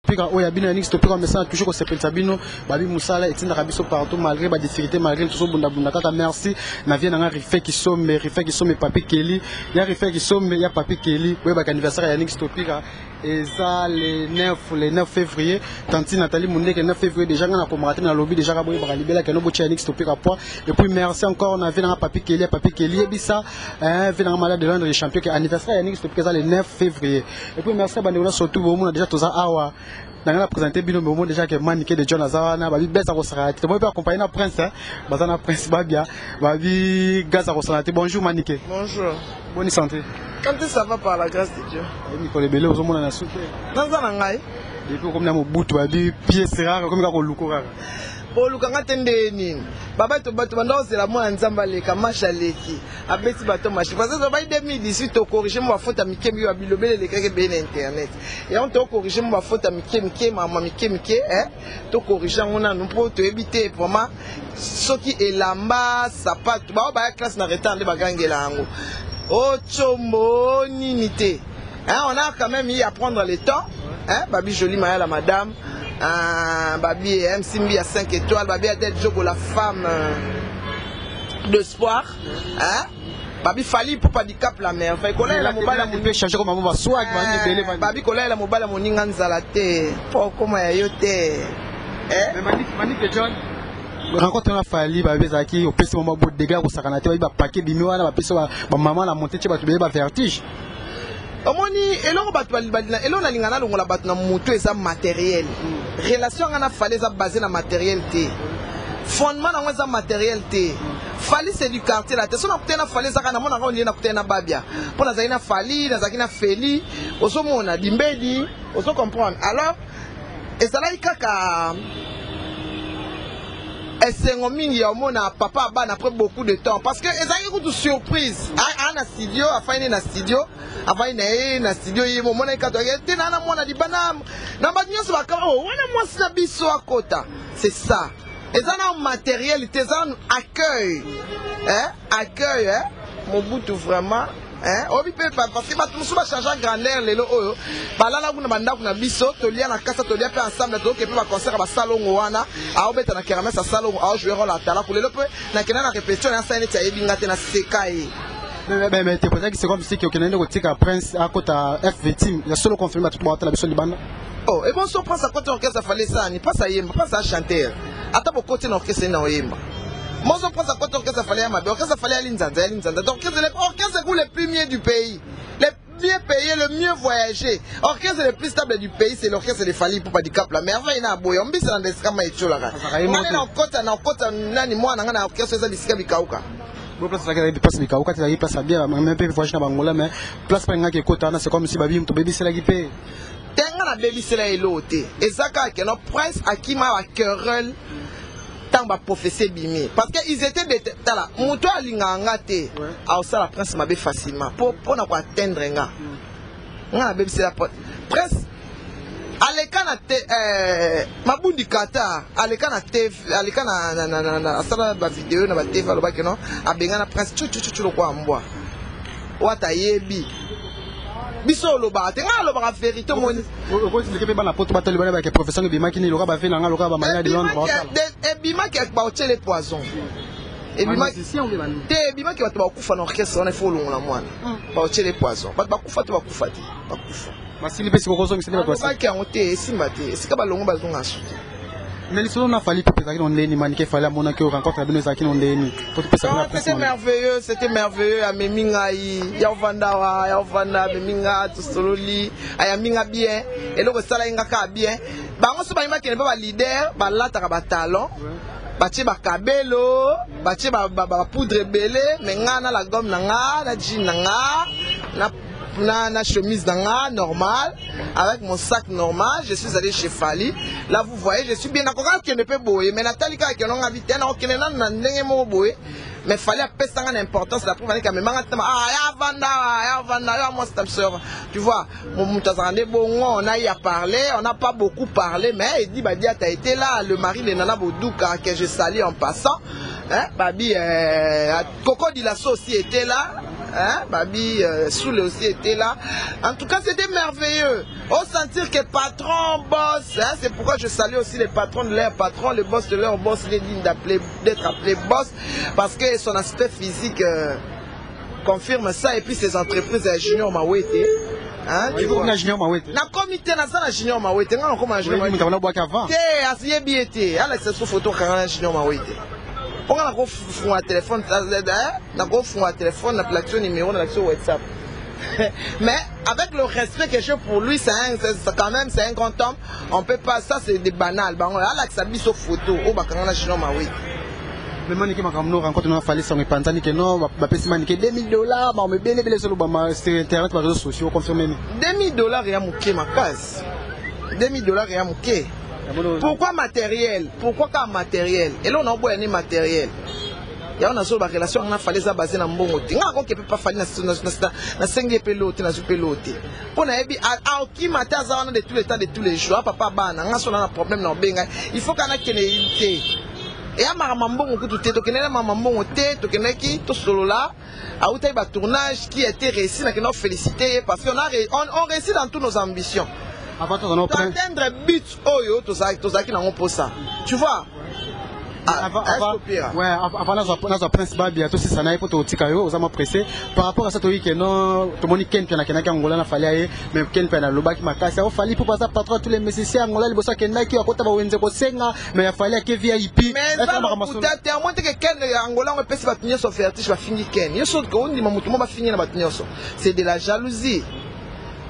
Topika oya bino Yannick Topika message toujours au sepel sabino babi musala etinda kabiso partout malgré ba difficulté malgré tout bunda bunda kaka merci na vie na rife qui somme papi Kelly ya rife qui somme ya papi Kelly oya ba anniversaire Yannick Topika et ça le 9 février tanti Nathalie Mundeke le 9 février déjà on a commenté dans lobby déjà ba libérer que no bochi Yannick Topika point et puis merci encore na vie na papi Kelly et bisa vient malade de Londres champion que anniversaire Yannick Topika le 9 février et puis merci bandeko surtout on a déjà tous awa dans la présenter bino moment déjà que maniqué de John Azana babi besa ko sarati moi peut accompagner na prince bazana prince babia babi gaza ko sarati bonjour maniqué bonjour bonne santé quand ça va par la grâce de Dieu mi ko lebele ozo mona na soupe dans za ngai depuis comme na mobutu babi pièce rare comme ka ko lukora olukanga tende nini baba to bato banda ozela mwana nzamba leka masha leki abeti bato mashi parce que ba 2018 to corriger mo faute mikemi yo abilobele lekeke be na internet et on to corriger mo faute mikemi mama mikemi to corriger ngona no po to ebite vraiment soki elamba sapato ba ba classe na retard ba gangela yango o chombo nini te on a quand même eu à prendre le temps babi jolie maya la madame babi Simbi à 5 étoiles, babi a d'être jogo la femme d'espoir, babi Fali pour pas handicap la mère. Fait connaît la mobile mon peut changer comme maman swag babi connaît la mobile mon ninganza la te. Pour comment yote. Mais Manique John rencontre na Fali babi zaki au pesi moment beau dégâts au sakanate ba paquet bimio na ba pesi ba maman la monter tu ba ba vertige. Omoni eloko bato balibadina eloko na lingana longola bato na moto eza matériel relation ngana fallait eza basé na matériel té fondement na eza matériel té fali c'est du quartier la té so na kutena fali eza kana mona ngoni na kutena babia pona za ina fali na zakina feli oso mona dimbedi oso comprendre alors ezala ikaka esengo mingi ya mona papa bana après beaucoup de temps parce que ezali ko surprise na studio afine na studio afine na studio yimo mona ikato te na mona libana na ba nyonso ba wana mwasi na biso akota c'est ça ezana matériel ezana accueil mobutu vraiment obi pe parce que bato musuba changer grandeur lelo oyo balala kuna bandako na biso tolia na kasa tolia pe ensemble to ke pe ba concert ba salongo wana a obeta na kermesse salongo a jouer rôle atala ko lelo pe na kena na répétition na saine tia ebinga te na sekai mais te poser que c'est comme si que okena ndeko tika prince à kota FV team ya solo confirmer tout ba la biso libanda oh et bon so prince à côté orchestre fallait ça ni pas ça yemba pas ça chanteur ata bo côté na orchestre na oyemba. Moi, je pense à quoi l'orchestre fallait à ma l'orchestre fallait à l'Inzanza. Donc, l'orchestre est le premier du pays. Le mieux payé, le mieux voyagé. L'orchestre le plus stable du pays, c'est l'orchestre de Fali pour pas du cap. La merveille n'a beau. On dit c'est dans des scams et tout là. Moi, on côte nani moi, on a orchestre ça des scams bikauka. Bon place la place bikauka, tu as place bien, même peu voyage na Bangola, mais place pas nga qui côté c'est comme si babi to baby c'est la qui paye. Tenga na baby c'est la eloté. Et ça que notre prince Akima a querelle. Tant ba prophétie bimi parce que ils étaient des tala moto alinganga te a ça la prince m'a facilement pour na ko atteindre nga nga bébé c'est la prince alekana te mabundi kata alekana te alekana na sala ba vidéo na ba TV aloba que non abenga na prince chu lo kwa mbwa wata yebi biso lo ba te nga lo ba vérité moni ko expliquer pe bana poto batali bana ba ke professeur bima kini lo ka ba fe na nga lo ka ba mania de Londres et bima qui ba otele poison et bima te bima qui ba to ba kufa na orchestre on faut longola mwana ba otele poison ba kufa te ba kufa te ba kufa masili pe siko zongi sene ba ba ki on te simba te sika ba longo ba zonga suti mais les solo na fali pe pesa on leni manique fali amona que rencontre bino za kini on leni pour pesa na c'était merveilleux à meminga ya vanda meminga to sololi aya minga bien et le sala inga ka bien bango so ba imba kene ba leader ba lata ka ba talon batie ba kabelo batie ba poudre belé mais ngana la gomme na nga na jean na nga na chemise d'anga normal avec mon sac normal. Je suis allé chez Fali. Là vous voyez, je suis bien d'accord qu'il ne peut boyer. Mais Nathalie qui on a vite on qu'il n'a n'engé mo boyer. Mais Fali a pèse en importance la preuve que même ya vanda moi c'est absurde. Tu vois, mon moutazande bon on a y a parlé, on n'a pas beaucoup parlé mais il dit bah dia t'as été là le mari de Nana Boudouka que je salue en passant. Hein, Babi Coco Dilasso aussi était là. Hein, Babi Soule aussi était là. En tout cas, c'était merveilleux. On sentir que patron, boss, hein. C'est pourquoi je salue aussi les patrons de leur patron, le boss de leur boss, il est digne d'être appelé boss, parce que son aspect physique confirme ça, et puis ses entreprises à Junior Mawete. Hein, tu vois? Junior Mawete. Na comité na ça na Junior Mawete, nga comme Junior Mawete. On a boire qu'avant. Té, asiye biété. Ala c'est sous photo quand Junior Mawete. On a go fou un téléphone, na go fou un téléphone, na plateau numéro na l'action WhatsApp. Mais avec le respect que j'ai pour lui, c'est quand même c'est un grand homme. On peut pas, ça c'est des banals. Bah on a là que ça bise aux photos. Oh bah quand on a Junior Mawete. Mais moi, je rencontre une fois sur mes pantalons que non, $2,000, mais on me bénéficie sur Internet, par les réseaux sociaux, confirmé. $2,000 et à mouké ma case. $2,000 et à mouké. Pourquoi matériel? Pourquoi pas matériel? Et là on a beau un matériel. Il y a une relation on a fallu ça baser dans bon côté. On peut pas fallu na 5 pelote na pelote. On a bi à qui matin ça on de tous les temps de tous les jours. Papa bana, on a un problème na benga. Il faut qu'on a kenité. Et à Maramambon, tout est tokené Maramambon, tokeneki, tout solo là, à outai ba tournage qui a été réussi, nous féliciter parce qu'on on réussit dans toutes nos ambitions. Atteindre but oyo, tout ça qui n'a pas ça. Tu vois? Avant la principale bientôt si ça n'a pas été tikayo aux amas pressés par rapport à ça toi que non tout le monde ken piana kenaki angola na fallait mais ken piana lobaki makasi au fallait pour passer patron tous les musiciens angola libosa kenaki akota ba wenze ko senga mais il fallait que VIP mais peut-être à moins que ken angola on peut se battre sur fertige va finir ken il saute qu'on dit mamutu va finir na battre c'est de la jalousie.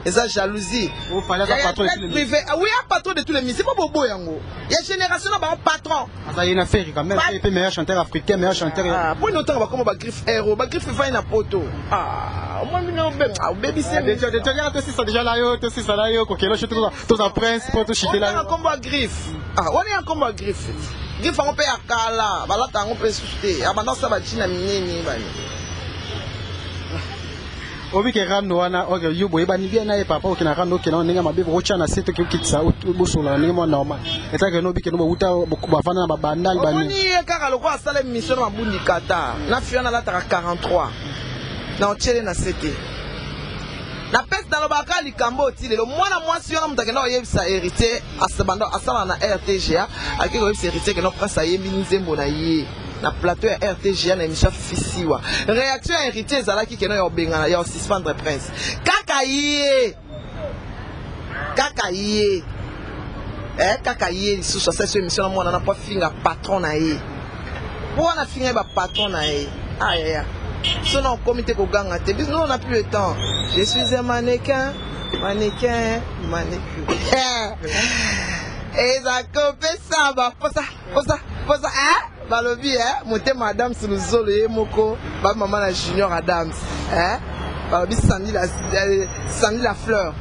Et ça, jalousie. Il y a un patron de tous les ministres. C'est pas Bobo Yango. Il y a une génération là, patron. Ça y est, une affaire quand même. Il y a meilleur chanteur africain, meilleur chanteur. Ah, pour nous, on va comme griffe héros. Griffe va une poto. Ah, moi, je baby c'est. Déjà là, c'est ça là, coquille, je tout en prince pour tout chiter là. On est en combat griffe. Ah, on est en combat griffe. Griffe, on peut à Kala. Voilà, on peut souster. Ah, maintenant, ça va chiner mini. Obi ke rando wana oge yubo ibani bia na papa okina rando okina ninga mabibo ocha na seto ke kitsa bosola ninga mo normal eta ke no bi ke no buta bafana na bandal bani oni kaka lokwa asala mission na bundi kata na fiona la 43 na ochele na sete na peste dans le baka likambo ti le mwana mwasi yona mutake na oyebisa héritier asabando asala na RTGA akiko oyebisa héritier ke no prince ayembi nzembo na ye na plateau ya RTGA na émission fisiwa réaction ya héritier ezalaki keno ya obengana ya suspendre prince kaka ye lisusu asa émission na mwana na po finga patron na ye po na finga ba patron na ye aya so na comité ko ganga te bis nous on n'a plus le temps je suis un mannequin et ça copé ça ba posa hein balobi monter madame sur le zolo et moko ba maman na Junior Adams balobi Sandy la fleur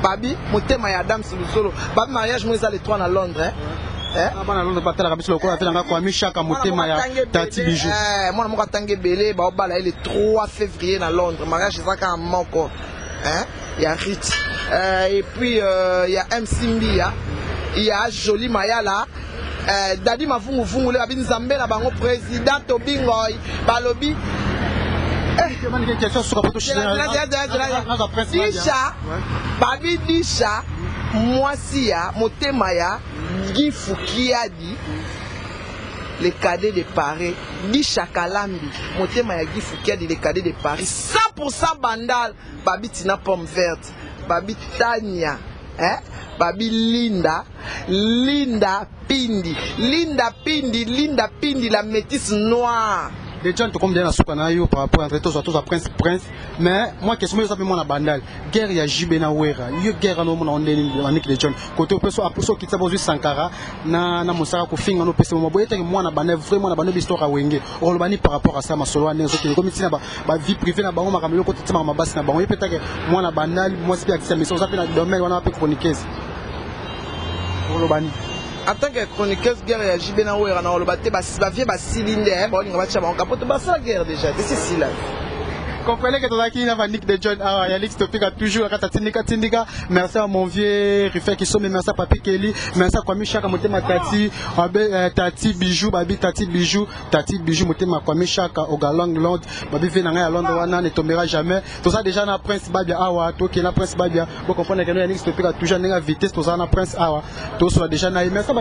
babi monter ma Adams sur le zolo ba mariage moi ça les 3 à Londres bana Londres patala kabisa lokola telanga kwa mishaka motema ya tati bijou moi moko tangue belé ba obala le 3 février na Londres mariage ça ka moko il y a Rit et puis il y a MC Mbia il y a Jolie Mayala Dadi Mavungu le babin Zambé na bango président Tobingoy balobi Disha Mwasia Motemaya Guy Foukiadi les cadets de Paris Disha Kalambi Motemaya Guy Foukiadi les cadets de Paris 100% bandal babi Tina Pomme Verte babi Tania babi Linda Pindi la métisse noire. Les gens te combien à Soukanayo par rapport à tous à prince mais moi question ça moi la bandale guerre ya Jibena Wera yo guerre no mon on est les gens côté peso apuso kitsa bozu Sankara na Mosara ko finga no peso mo boyete moi na bandale vraiment na bandale histoire wenge olobani par rapport à ça masolo anezo ki comme tina ba vie privée na bango makamelo côté tima mabasi na bango peut-être que moi na bandale moi c'est bien que ça mais ça na domaine on a pas chroniqueuse olobani en tant que chroniqueuse guerre ya Jibena Wera na olobate ba vie ba cylinder bon nga bacha ba kapoto ba ça guerre déjà c'est ceci là comprenez que tozaki na Nick de John awa ya Lix Topika toujours kata tindika merci à mon vieux Rifé qui sont merci à Papi Kelly merci à Kwami Chaka motema tati tati bijou babi tati bijou motema Kwami Chaka au Galang Londres babi vient à Londres wana ne tombera jamais tout ça déjà na Prince Babia awa to qui na Prince Babia vous comprenez que nous ya Lix Topika toujours na vitesse tout ça na Prince awa tout ça déjà na merci à